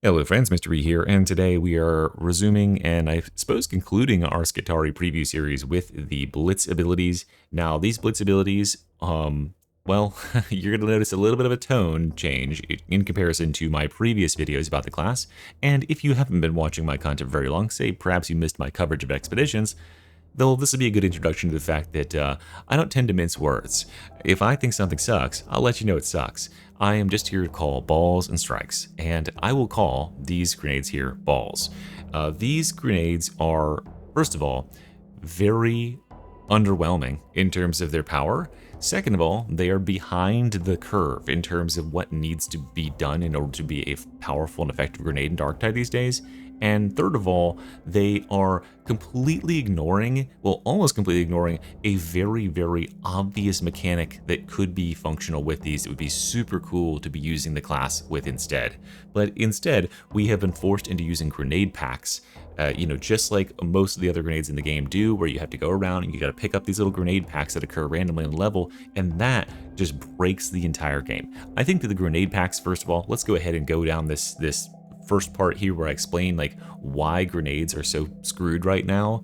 Hello friends, Mr. E here, and today we are resuming and I suppose concluding our Skitarii preview series with the Blitz abilities. Now, these Blitz abilities, well, you're going to notice a little bit of a tone change in comparison to my previous videos about the class, and if you haven't been watching my content very long, say perhaps you missed my coverage of expeditions, though this will be a good introduction to the fact that I don't tend to mince words. If I think something sucks, I'll let you know it sucks. I am just here to call balls and strikes, and I will call these grenades here balls. These grenades are, first of all, very underwhelming in terms of their power. Second of all, they are behind the curve in terms of what needs to be done in order to be a powerful and effective grenade in Darktide these days. And third of all, they are completely ignoring, well, almost completely ignoring, a very, very obvious mechanic that could be functional with these. It would be super cool to be using the class with instead. But instead, we have been forced into using grenade packs. Just like most of the other grenades in the game do, where you have to go around and you got to pick up these little grenade packs that occur randomly in the level, and that just breaks the entire game. I think that the grenade packs, first of all, let's go ahead and go down this first part here where I explain like why grenades are so screwed right now.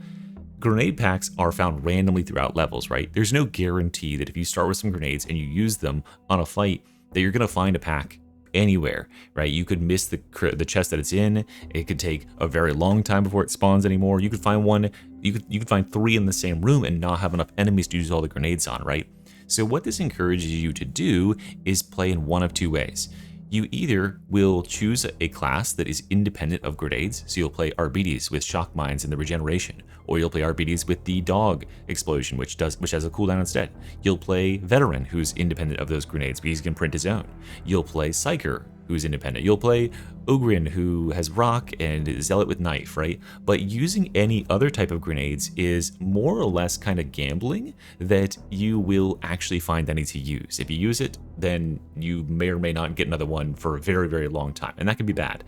Grenade packs are found randomly throughout levels, right? There's no guarantee that if you start with some grenades and you use them on a fight, that you're gonna find a pack anywhere, right? You could miss the chest that it's in. It could take a very long time before it spawns anymore. You could find one, you could find 3 in the same room and not have enough enemies to use all the grenades on, right? So what this encourages you to do is play in one of 2 ways. You either will choose a class that is independent of grenades, so you'll play Arbites with shock mines and the regeneration, or you'll play Arbites with the dog explosion, which has a cooldown instead. You'll play Veteran, who's independent of those grenades because he can print his own. You'll play Psyker, who's independent. You'll play Ogrin, who has rock, and Zealot with knife, right? But using any other type of grenades is more or less kind of gambling that you will actually find any to use. If you use it, then you may or may not get another one for a very, very long time, and that can be bad.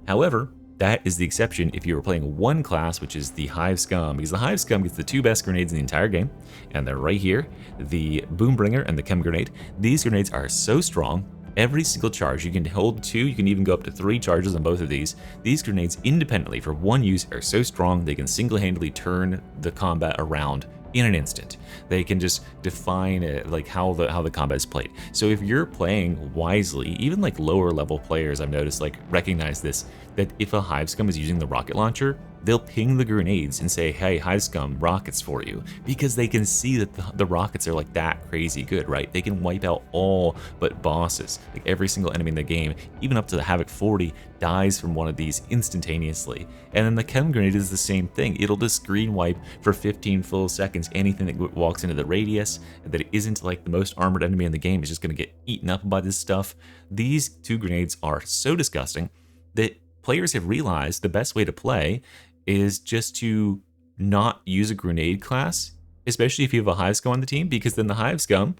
However, that is the exception if you were playing one class, which is the Hive Scum, because the Hive Scum gets the 2 best grenades in the entire game, and they're right here, the Boombringer and the Chem Grenade. These grenades are so strong. Every single charge, you can hold 2, you can even go up to 3 charges on both of these. These grenades independently for one use are so strong they can single-handedly turn the combat around in an instant. They can just define like how the combat is played. So if you're playing wisely, even like lower level players, I've noticed, like recognize this, that if a Hive Scum is using the rocket launcher, they'll ping the grenades and say, hey, Hive Scum, rockets for you, because they can see that the rockets are like that crazy good, right? They can wipe out all but bosses. Like every single enemy in the game, even up to the Havoc 40, dies from one of these instantaneously. And then the Chem Grenade is the same thing. It'll just screen wipe for 15 full seconds anything that walks into the radius that isn't like the most armored enemy in the game is just going to get eaten up by this stuff. These 2 grenades are so disgusting that players have realized the best way to play is just to not use a grenade class, especially if you have a Hive Scum on the team, because then the Hive Scum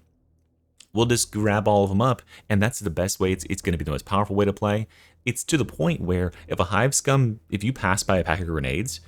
will just grab all of them up, and that's the best way. It's going to be the most powerful way to play. It's to the point where if a Hive Scum, if you pass by a pack of grenades,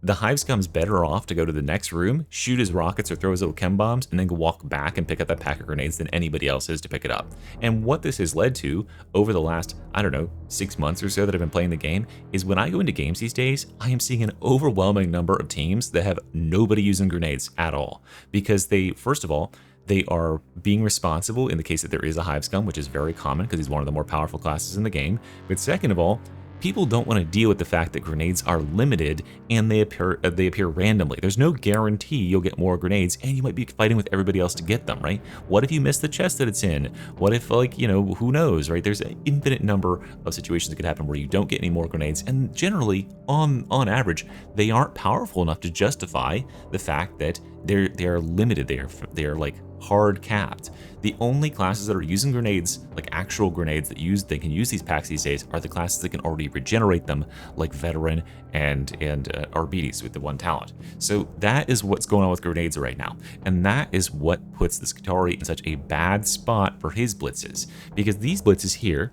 the Hive Scum's better off to go to the next room, shoot his rockets or throw his little chem bombs, and then go walk back and pick up that pack of grenades than anybody else is to pick it up. And what this has led to over the last, I don't know, 6 months or so that I've been playing the game is when I go into games these days, I am seeing an overwhelming number of teams that have nobody using grenades at all. Because they, first of all, they are being responsible in the case that there is a Hive Scum, which is very common because he's one of the more powerful classes in the game. But second of all, people don't want to deal with the fact that grenades are limited and they appear randomly. There's no guarantee you'll get more grenades, and you might be fighting with everybody else to get them, right? What if you miss the chest that it's in? What if, like, who knows, right? There's an infinite number of situations that could happen where you don't get any more grenades, and generally, on average, they aren't powerful enough to justify the fact that they're limited. They're like hard capped. The only classes that are using grenades, like actual grenades they can use these packs these days, are the classes that can already regenerate them, like Veteran and Arbites with the 1 talent. So that is what's going on with grenades right now, and that is what puts the Skitarii in such a bad spot for his blitzes, because these blitzes here,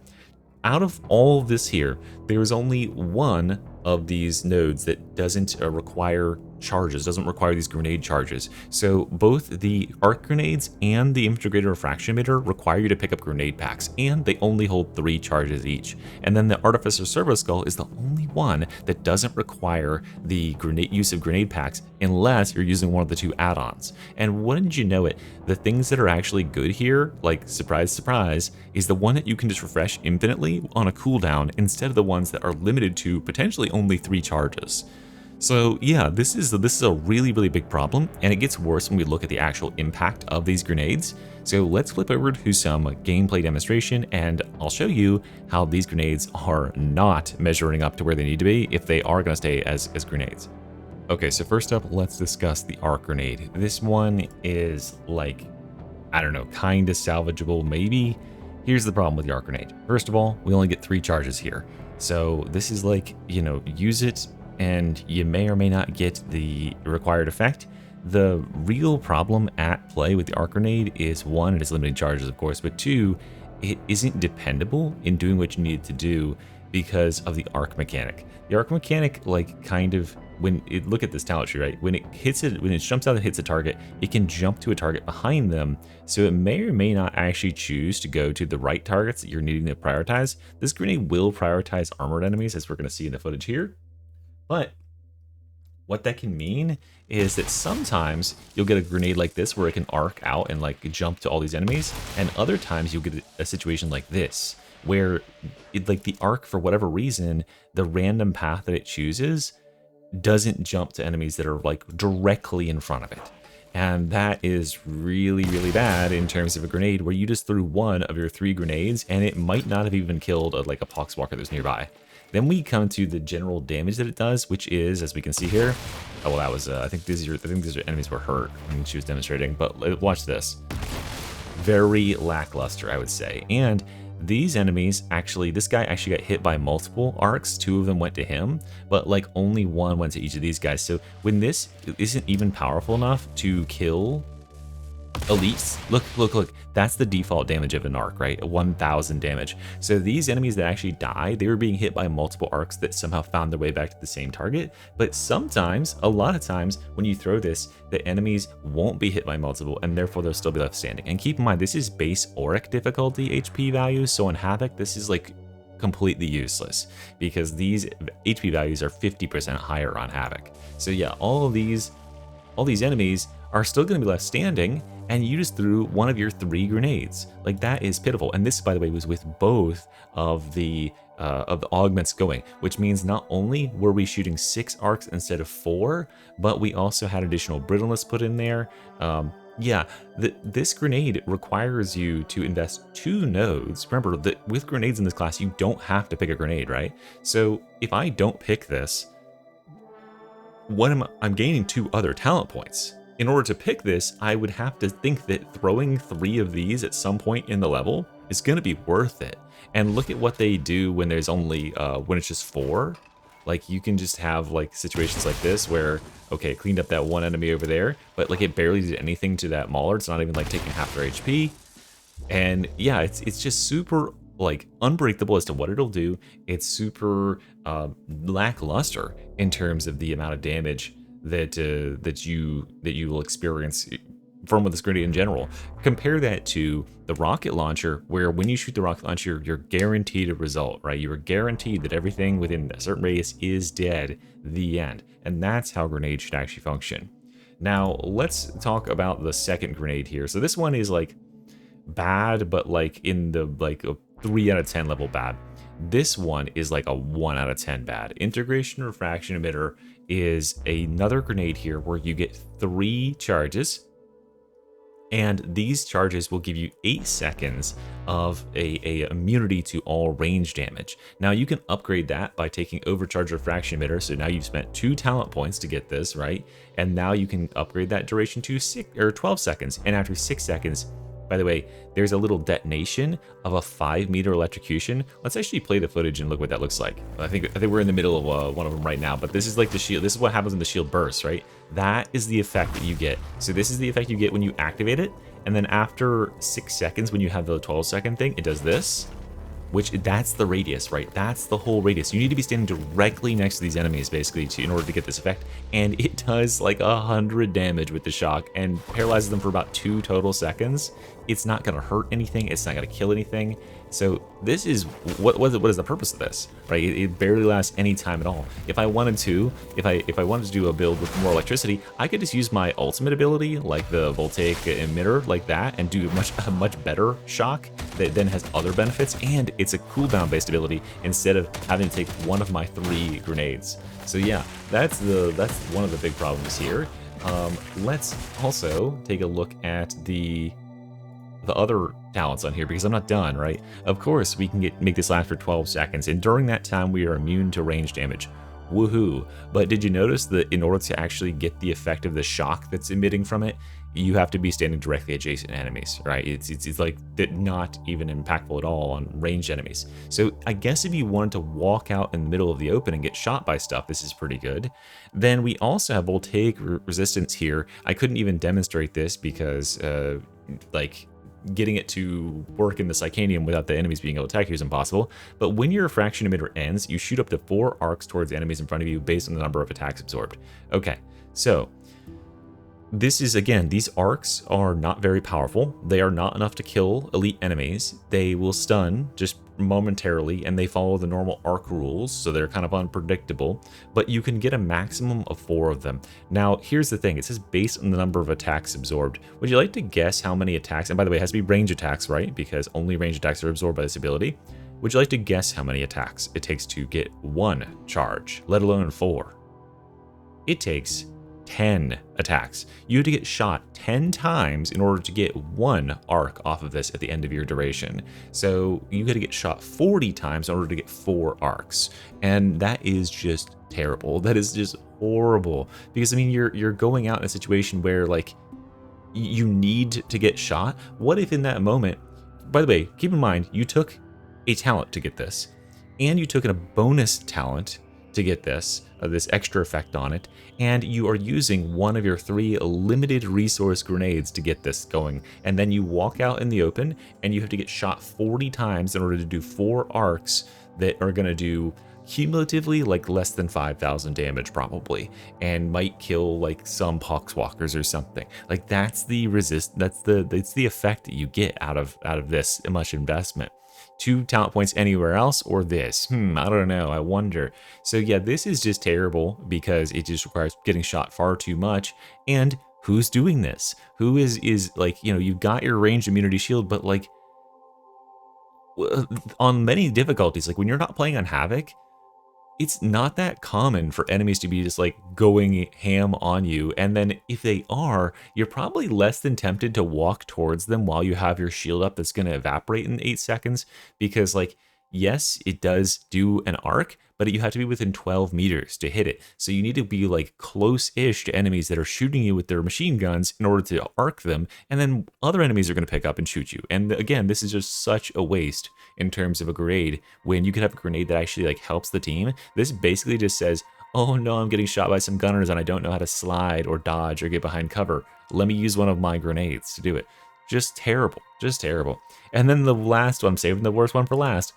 out of all of this here, there is only one of these nodes that doesn't require charges, doesn't require these grenade charges. So both the arc grenades and the integrated refraction emitter require you to pick up grenade packs, and they only hold 3 charges each. And then the Artificer Servo-skull is the only one that doesn't require the use of grenade packs unless you're using one of the 2 add-ons. And wouldn't you know it, the things that are actually good here, like surprise, surprise, is the one that you can just refresh infinitely on a cooldown instead of the ones that are limited to potentially only 3 charges. So yeah, this is a really, really big problem, and it gets worse when we look at the actual impact of these grenades. So let's flip over to some gameplay demonstration, and I'll show you how these grenades are not measuring up to where they need to be if they are going to stay as grenades. Okay, so first up, let's discuss the arc grenade. This one is like, I don't know, kind of salvageable, maybe. Here's the problem with the arc grenade. First of all, we only get 3 charges here. So this is like, you know, use it and you may or may not get the required effect. The real problem at play with the arc grenade is 1, it is limited charges, of course, but 2, it isn't dependable in doing what you need to do because of the arc mechanic. The arc mechanic, like, kind of, look at this talent tree, right? When it jumps out and hits a target, it can jump to a target behind them, so it may or may not actually choose to go to the right targets that you're needing to prioritize. This grenade will prioritize armored enemies, as we're going to see in the footage here. But what that can mean is that sometimes you'll get a grenade like this where it can arc out and like jump to all these enemies, and other times you'll get a situation like this where like the arc, for whatever reason, the random path that it chooses doesn't jump to enemies that are like directly in front of it. And that is really, really bad in terms of a grenade where you just threw 1 of your 3 grenades and it might not have even killed like a poxwalker that's nearby. Then we come to the general damage that it does, which is, as we can see here, oh well, that was I think these enemies were hurt when she was demonstrating. But watch this, very lackluster, I would say. And these enemies actually, this guy actually got hit by multiple arcs. 2 of them went to him, but like only 1 went to each of these guys. So when this isn't even powerful enough to kill elites, look, that's the default damage of an arc, right? 1000 damage. So these enemies that actually died, they were being hit by multiple arcs that somehow found their way back to the same target. But sometimes, a lot of times, when you throw this, the enemies won't be hit by multiple, and therefore they'll still be left standing. And keep in mind, this is base auric difficulty HP values, so on Havoc, this is like completely useless because these HP values are 50% higher on Havoc. So yeah, all these enemies are still going to be left standing, and you just threw 1 of your 3 grenades. Like, that is pitiful. And this, by the way, was with both of the augments going, which means not only were we shooting 6 arcs instead of 4, but we also had additional brittleness put in there. Yeah, this grenade requires you to invest 2 nodes. Remember that with grenades in this class, you don't have to pick a grenade, right? So if I don't pick this, I'm gaining 2 other talent points. In order to pick this, I would have to think that throwing 3 of these at some point in the level is going to be worth it. And look at what they do when there's only, when it's just 4. Like, you can just have like situations like this where, okay, cleaned up that 1 enemy over there, but like it barely did anything to that Mauler. It's not even like taking half their HP. And yeah, it's just super like unpredictable as to what it'll do. It's super lackluster in terms of the amount of damage that you will experience from this grenade in general. Compare that to the rocket launcher, where when you shoot the rocket launcher, you're guaranteed a result, right? You are guaranteed that everything within a certain radius is dead, the end. And that's how grenades should actually function. Now, let's talk about the second grenade here. So this one is like bad, but like in the like a 3 out of 10 level bad. This one is like a 1 out of 10 bad. Integration Refraction Emitter is another grenade here where you get 3 charges, and these charges will give you 8 seconds of a immunity to all range damage. Now you can upgrade that by taking Overcharge Refraction Emitter, so now you've spent 2 talent points to get this, right? And now you can upgrade that duration to 12 seconds, and after 6 seconds, by the way, there's a little detonation of a 5-meter electrocution. Let's actually play the footage and look what that looks like. I think we're in the middle of one of them right now, but this is like the shield. This is what happens when the shield bursts, right? That is the effect that you get. So this is the effect you get when you activate it, and then after 6 seconds, when you have the 12-second thing, it does this. which that's the radius, right? That's the whole radius. You need to be standing directly next to these enemies, basically, in order to get this effect. And it does like 100 damage with the shock and paralyzes them for about 2 total seconds. It's not going to hurt anything. It's not going to kill anything. So this is, what is the purpose of this, right? It barely lasts any time at all. If I wanted to, if I wanted to do a build with more electricity, I could just use my ultimate ability, like the voltaic emitter, like that, and do a much better shock that then has other benefits, and it's a cooldown based ability instead of having to take one of my 3 grenades. So yeah, that's one of the big problems here. Let's also take a look at the other talents on here, because I'm not done, right? Of course, we can make this last for 12 seconds, and during that time, we are immune to range damage. Woohoo! But did you notice that in order to actually get the effect of the shock that's emitting from it, you have to be standing directly adjacent to enemies, right? It's like not even impactful at all on ranged enemies. So I guess if you wanted to walk out in the middle of the open and get shot by stuff, this is pretty good. Then we also have voltaic resistance here. I couldn't even demonstrate this because, like, getting it to work in the Psychanium without the enemies being able to attack you is impossible. But when your refraction emitter ends, you shoot up to 4 arcs towards enemies in front of you based on the number of attacks absorbed. Okay, so this is, again, these arcs are not very powerful. They are not enough to kill elite enemies. They will stun just momentarily, and they follow the normal arc rules, so they're kind of unpredictable, but you can get a maximum of 4 of them. Now, here's the thing. It says based on the number of attacks absorbed. Would you like to guess how many attacks, and by the way, it has to be range attacks, right? Because only range attacks are absorbed by this ability. Would you like to guess how many attacks it takes to get 1 charge, let alone 4? It takes 10 attacks. You have to get shot 10 times in order to get 1 arc off of this at the end of your duration. So you got to get shot 40 times in order to get 4 arcs. And that is just terrible. That is just horrible. Because I mean, you're going out in a situation where, like, you need to get shot. What if in that moment, by the way, keep in mind, you took a talent to get this, and you took a bonus talent to get this extra effect on it, and you are using one of your 3 limited resource grenades to get this going, and then you walk out in the open and you have to get shot 40 times in order to do 4 arcs that are going to do cumulatively like less than 5,000 damage probably, and might kill like some poxwalkers or something. Like that's the effect that you get out of this much investment. 2 talent points anywhere else, or this? I don't know. I wonder. So yeah, this is just terrible because it just requires getting shot far too much. And who's doing this? Who is like, you know, you got your ranged immunity shield, but like on many difficulties, like when you're not playing on Havoc, it's not that common for enemies to be just like going ham on you. And then if they are, you're probably less than tempted to walk towards them while you have your shield up that's going to evaporate in 8 seconds. Because like, yes, it does do an arc, but you have to be within 12 meters to hit it. So you need to be like close-ish to enemies that are shooting you with their machine guns in order to arc them. And then other enemies are going to pick up and shoot you. And again, this is just such a waste in terms of a grenade when you could have a grenade that actually like helps the team. This basically just says, oh no, I'm getting shot by some gunners and I don't know how to slide or dodge or get behind cover. Let me use one of my grenades to do it. Just terrible, just terrible. And then the last one, I'm saving the worst one for last.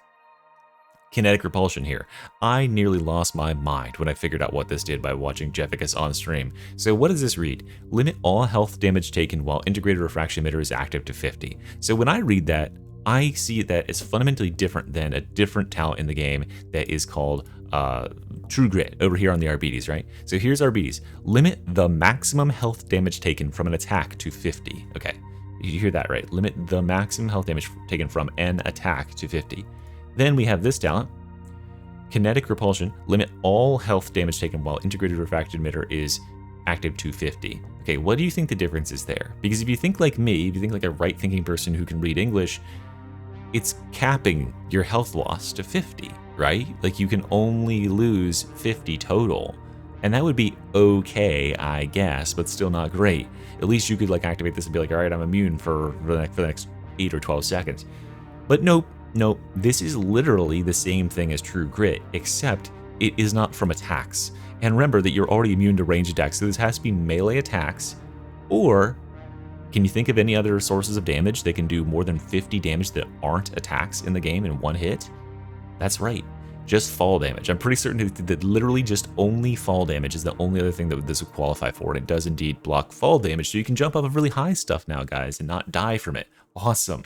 Kinetic repulsion here. I nearly lost my mind when I figured out what this did by watching Jefficus on stream. So what does this read? Limit all health damage taken while integrated refraction emitter is active to 50. So when I read that, I see that it's fundamentally different than a different talent in the game that is called True Grit over here on the Arbites, right? So here's Arbites. Limit the maximum health damage taken from an attack to 50. Okay, you hear that right? Limit the maximum health damage taken from an attack to 50. Then we have this talent, Kinetic Repulsion. Limit all health damage taken while integrated refraction emitter is active to 50. Okay, what do you think the difference is there? Because if you think like me, if you think like a right-thinking person who can read English, it's capping your health loss to 50, right? Like you can only lose 50 total. And that would be okay, I guess, but still not great. At least you could like activate this and be like, all right, I'm immune for the next 8 or 12 seconds. But nope. Nope, this is literally the same thing as True Grit, except it is not from attacks. And remember that you're already immune to range attacks, so this has to be melee attacks or Can you think of any other sources of damage that can do more than 50 damage that aren't attacks in the game in one hit? That's right, just fall damage. I'm pretty certain that literally just only fall damage is the only other thing that this would qualify for, and it does indeed block fall damage, so you can jump off of really high stuff now, guys, and not die from it. Awesome.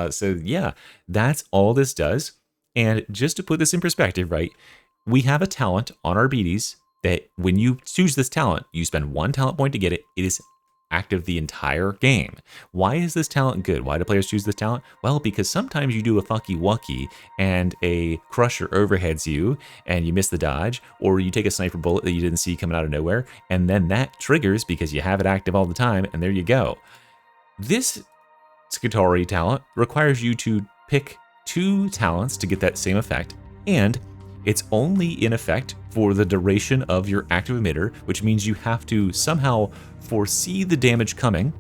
So yeah, that's all this does. And just to put this in perspective, right, we have a talent on our BDs that when you choose this talent, you spend 1 talent point to get it. It is active the entire game. Why is this talent good? Why do players choose this talent? Well, because sometimes you do a fucky wucky and a crusher overheads you and you miss the dodge, or you take a sniper bullet that you didn't see coming out of nowhere, and then that triggers because you have it active all the time, and there you go. This Skitarii talent requires you to pick 2 talents to get that same effect, and it's only in effect for the duration of your active emitter, which means you have to somehow foresee the damage coming.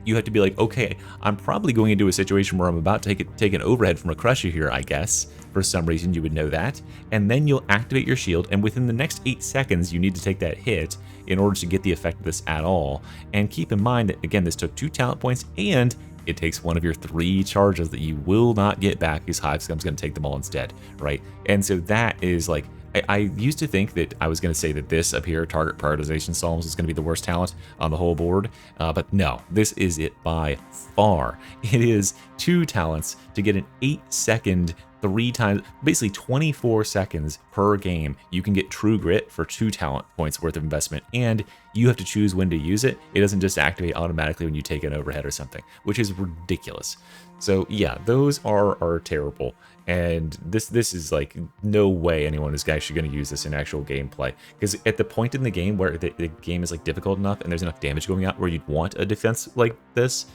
You have to be like, okay, I'm probably going into a situation where I'm about to take an overhead from a crusher here, I guess. For some reason, you would know that. And then you'll activate your shield, and within the next 8 seconds, you need to take that hit in order to get the effect of this at all. And keep in mind that, again, this took 2 talent points, and it takes one of your 3 charges that you will not get back because Hivescum's going to take them all instead, right? And so that is like, I used to think that I was going to say that this up here, Target Prioritization Psalms, is going to be the worst talent on the whole board, but no, this is it by far. It is 2 talents to get an 8-second, 3 times, basically 24 seconds per game. You can get True Grit for 2 talent points worth of investment, and you have to choose when to use it. It doesn't just activate automatically when you take an overhead or something, which is ridiculous. So yeah, those are terrible. And this is like, no way anyone is actually going to use this in actual gameplay. Because at the point in the game where the game is like difficult enough and there's enough damage going out where you'd want a defense like this,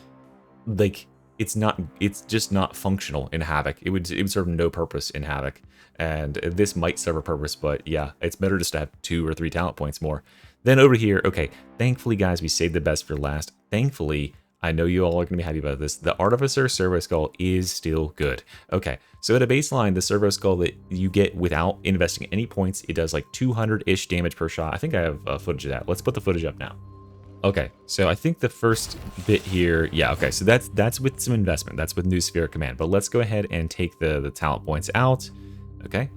like it's just not functional in Havoc. It would serve no purpose in Havoc. And this might serve a purpose, but yeah, it's better just to have 2 or 3 talent points more. Then over here, okay, thankfully guys, we saved the best for last. Thankfully, I know you all are going to be happy about this. The Artificer Servo-skull is still good. Okay, so at a baseline, the Servo-skull that you get without investing any points, it does like 200-ish damage per shot. I think I have footage of that. Let's put the footage up now. Okay, so I think the first bit here, yeah, okay, so that's with some investment. That's with New Sphere Command. But let's go ahead and take the talent points out. Okay.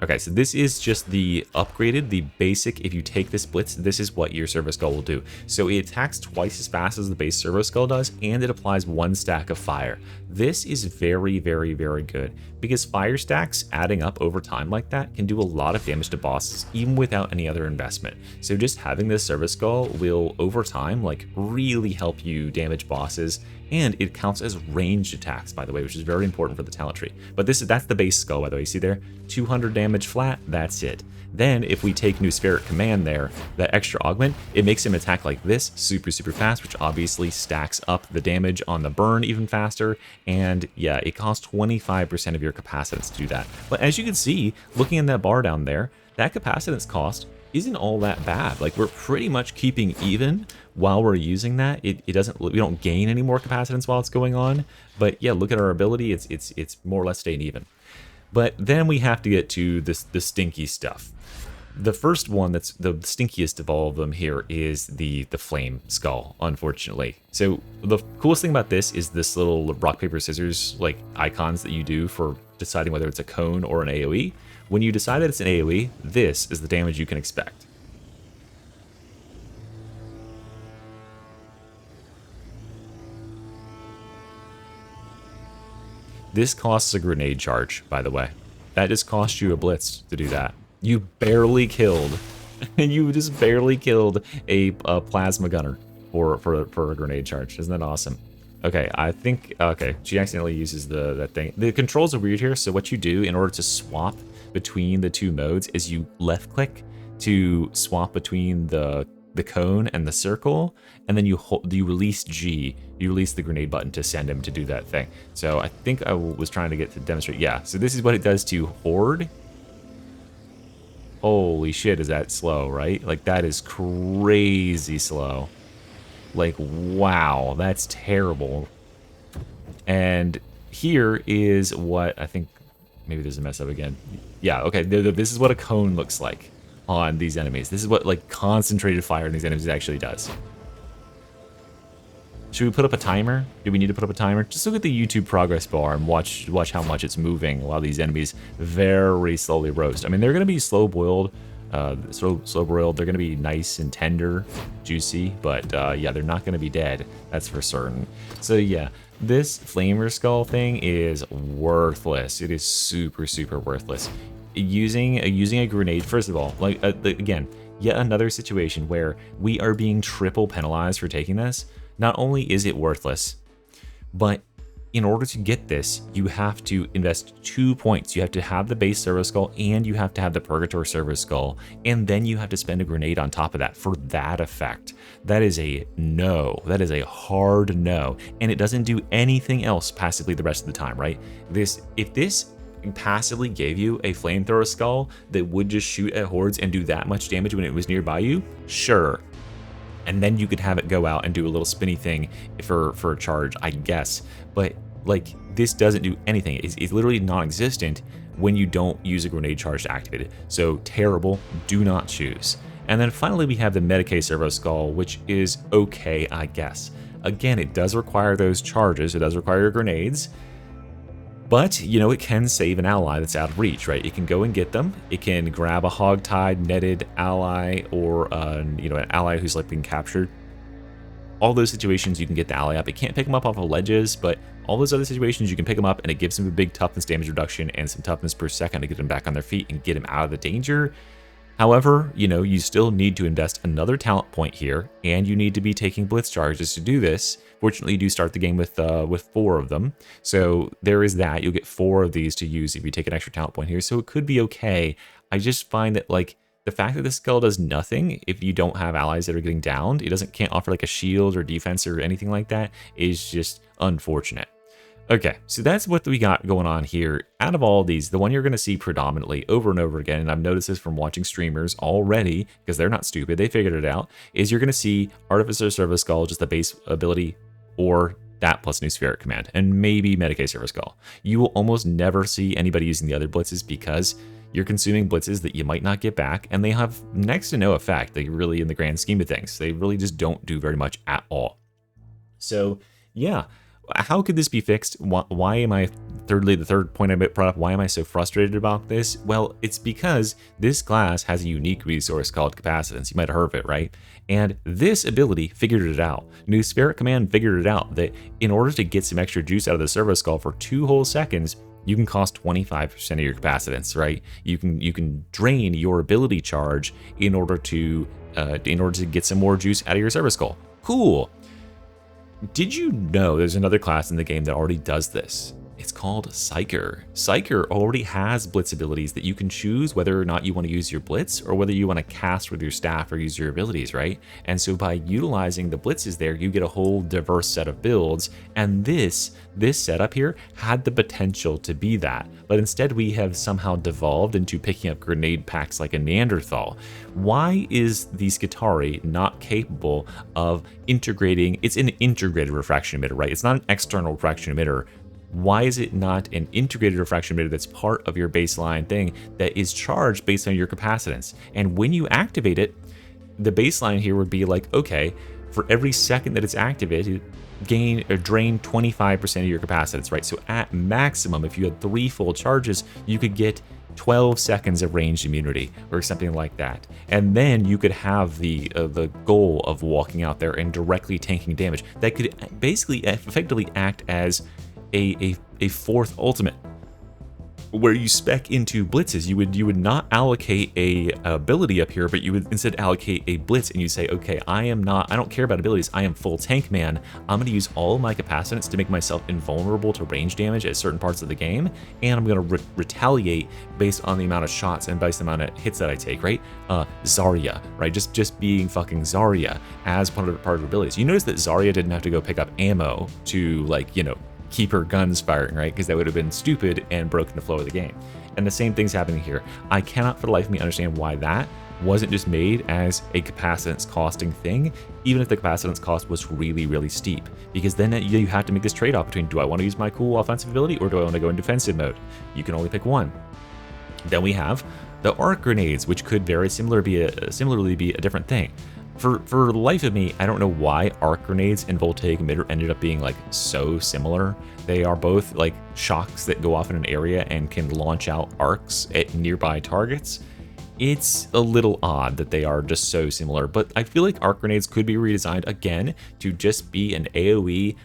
Okay, so this is just the upgraded, the basic. If you take this Blitz, this is what your Servo-skull will do. So it attacks twice as fast as the base Servo-skull does, and it applies 1 stack of fire. This is very, very, very good, because fire stacks adding up over time like that can do a lot of damage to bosses, even without any other investment. So just having this Servo-skull will, over time, like really help you damage bosses, and it counts as ranged attacks, by the way, which is very important for the talent tree. But that's the base skull, by the way. You see there? 200 damage flat, that's it. Then if we take New Spheric Command there, that extra augment, it makes him attack like this, super, super fast, which obviously stacks up the damage on the burn even faster. And yeah, it costs 25% of your capacitance to do that. But as you can see, looking in that bar down there, that capacitance cost isn't all that bad. Like, we're pretty much keeping even while we're using that. We don't gain any more capacitance while it's going on. But yeah, look at our ability. It's more or less staying even. But then we have to get to the stinky stuff. The first one that's the stinkiest of all of them here is the flame skull, unfortunately. So the coolest thing about this is this little rock, paper, scissors like icons that you do for deciding whether it's a cone or an AoE. When you decide that it's an AoE, this is the damage you can expect. This costs a grenade charge, by the way. That just cost you a blitz to do that. You barely killed, you just barely killed a plasma gunner for a grenade charge. Isn't that awesome? Okay, I think, okay, she accidentally uses that thing. The controls are weird here, so what you do in order to swap between the 2 modes is you left click to swap between the cone and the circle, and then you release G, you release the grenade button to send him to do that thing. So I think I was trying to get to demonstrate, yeah, so this is what it does to Horde. Holy shit, is that slow, right? Like, that is crazy slow. Like, wow, that's terrible. And here is what I think, maybe there's a mess up again. Yeah, okay, this is what a cone looks like on these enemies. This is what, like, concentrated fire in these enemies actually does. Should we put up a timer? Do we need to put up a timer? Just look at the YouTube progress bar and watch how much it's moving while these enemies very slowly roast. I mean, they're going to be slow boiled. Slow broiled. They're going to be nice and tender, juicy, but yeah, they're not going to be dead. That's for certain. So yeah, this flamer skull thing is worthless. It is super worthless. Using a grenade, first of all, like again, yet another situation where we are being triple penalized for taking this. Not only is it worthless, but in order to get this, you have to invest 2 points. You have to have the base Servo-skull and you have to have the Purgator Servo-skull, and then you have to spend a grenade on top of that for that effect. That is a no. That is a hard no, and it doesn't do anything else passively the rest of the time, right? If this passively gave you a flamethrower skull that would just shoot at hordes and do that much damage when it was nearby you, sure. And then you could have it go out and do a little spinny thing for a charge, I guess. But like, this doesn't do anything. It's literally non-existent when you don't use a grenade charge to activate it. So terrible, do not choose. And then finally we have the Medicae Servo-skull, which is okay, I guess. Again, it does require those charges, it does require your grenades, but, you know, it can save an ally that's out of reach, right? It can go and get them. It can grab a hog-tied netted ally or, you know, an ally who's like being captured. All those situations you can get the ally up. It can't pick them up off of ledges, but all those other situations you can pick them up and it gives them a big toughness damage reduction and some toughness per second to get them back on their feet and get them out of the danger. However, you know, you still need to invest another talent point here, and you need to be taking blitz charges to do this. Fortunately, you do start the game with 4 of them, so there is that. You'll get 4 of these to use if you take an extra talent point here, so it could be okay. I just find that, like, the fact that this skull does nothing if you don't have allies that are getting downed, it can't offer like a shield or defense or anything like that, is just unfortunate. Okay, so that's what we got going on here. Out of all these, the one you're going to see predominantly over and over again, and I've noticed this from watching streamers already, because they're not stupid, they figured it out, is you're going to see Artificer Servo-skull, just the base ability, or that plus New Spirit Command, and maybe Medicae Servo-skull. You will almost never see anybody using the other blitzes because you're consuming blitzes that you might not get back, and they have next to no effect. They really, in the grand scheme of things, they really just don't do very much at all. So, yeah. How could this be fixed? Why am I, the third point I brought up, why am I so frustrated about this? Well, it's because this class has a unique resource called capacitance. You might have heard of it, right? And this ability figured it out. New Spirit Command figured it out that in order to get some extra juice out of the Servo-skull for 2 whole seconds, you can cost 25% of your capacitance, right? You can drain your ability charge in order to get some more juice out of your Servo-skull. Cool. Did you know there's another class in the game that already does this? It's called Psyker. Psyker already has blitz abilities that you can choose whether or not you want to use your blitz or whether you want to cast with your staff or use your abilities, right? And so by utilizing the blitzes there, you get a whole diverse set of builds. And this setup here had the potential to be that. But instead we have somehow devolved into picking up grenade packs like a Neanderthal. Why is the Skitarii not capable of integrating? It's an integrated refraction emitter, right? It's not an external refraction emitter. Why is it not an integrated refraction emitter that's part of your baseline thing that is charged based on your capacitance? And when you activate it, the baseline here would be like, okay, for every second that it's activated, gain or drain 25% of your capacitance, right? So at maximum, if you had 3 full charges, you could get 12 seconds of ranged immunity or something like that. And then you could have the goal of walking out there and directly tanking damage. That could basically effectively act as a 4th ultimate, where you spec into blitzes. You would not allocate a ability up here, but you would instead allocate a blitz, and you say, okay, I don't care about abilities, I am full tank man. I'm going to use all of my capacitance to make myself invulnerable to range damage at certain parts of the game, and I'm going to retaliate based on the amount of shots and based on the amount of hits that I take, right? Zarya, right? Just being fucking Zarya as part of her abilities. You notice that Zarya didn't have to go pick up ammo to, like, you know, keep her guns firing, right? Because that would have been stupid and broken the flow of the game. And the same thing's happening here. I cannot for the life of me understand why that wasn't just made as a capacitance costing thing, even if the capacitance cost was really, really steep. Because then you have to make this trade-off between, do I want to use my cool offensive ability or do I want to go in defensive mode? You can only pick one. Then we have the arc grenades, which could very similarly be a different thing. For the life of me, I don't know why arc grenades and voltaic emitter ended up being like so similar. They are both like shocks that go off in an area and can launch out arcs at nearby targets. It's a little odd that they are just so similar, but I feel like arc grenades could be redesigned again to just be an AoE,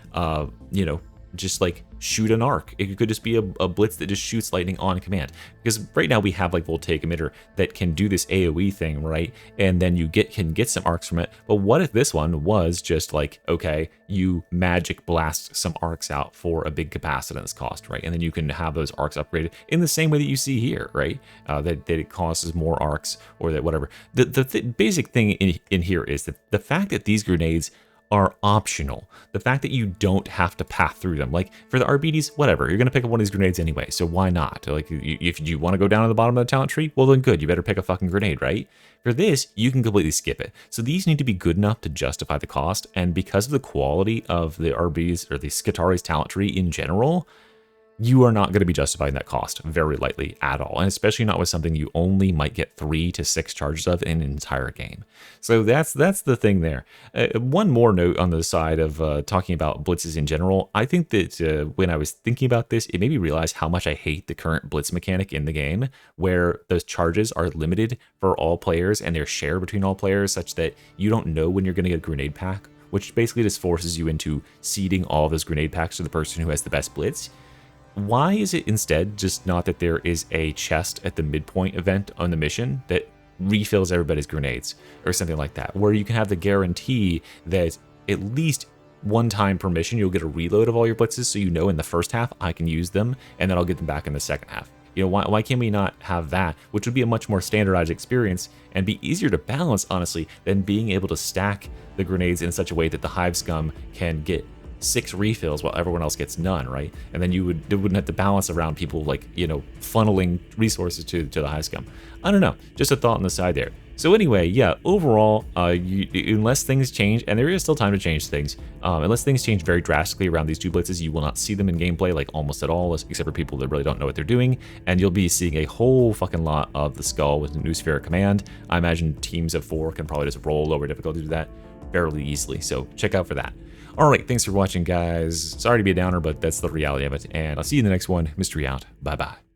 you know, just like shoot an arc. It could just be a blitz that just shoots lightning on command. Because right now we have like voltaic emitter that can do this AoE thing, right? And then you can get some arcs from it. But what if this one was just like, okay, you magic blast some arcs out for a big capacitance cost, right? And then you can have those arcs upgraded in the same way that you see here, right? That it causes more arcs or that whatever. The basic thing in here is that the fact that these grenades are optional. The fact that you don't have to path through them. Like for the RBDs, whatever, you're gonna pick up one of these grenades anyway, so why not? Like if you want to go down to the bottom of the talent tree, well then good, you better pick a fucking grenade, right? For this, you can completely skip it. So these need to be good enough to justify the cost, and because of the quality of the RBs or the Skitarii's talent tree in general, you are not going to be justifying that cost very lightly at all, and especially not with something you only might get 3 to 6 charges of in an entire game. So that's the thing there. One more note on the side of talking about blitzes in general. I think that when I was thinking about this, it made me realize how much I hate the current blitz mechanic in the game, where those charges are limited for all players and they're shared between all players, such that you don't know when you're going to get a grenade pack, which basically just forces you into seeding all those grenade packs to the person who has the best blitz. Why is it instead just not that there is a chest at the midpoint event on the mission that refills everybody's grenades or something like that, where you can have the guarantee that at least one time per mission you'll get a reload of all your blitzes, so you know in the first half I can use them and then I'll get them back in the second half. You know, why can we not have that, which would be a much more standardized experience and be easier to balance, honestly, than being able to stack the grenades in such a way that the hive scum can get 6 refills while everyone else gets none, right? And then they wouldn't have to balance around people like, you know, funneling resources to the high scum. I don't know, just a thought on the side there. So anyway, yeah, overall, unless things change, and there is still time to change things, unless things change very drastically around these 2 blitzes, you will not see them in gameplay like almost at all, except for people that really don't know what they're doing, and you'll be seeing a whole fucking lot of the skull with new spheric command. I imagine teams of 4 can probably just roll lower difficulty to that fairly easily, so check out for that. Alright, thanks for watching, guys. Sorry to be a downer, but that's the reality of it, and I'll see you in the next one. Mystery out. Bye-bye.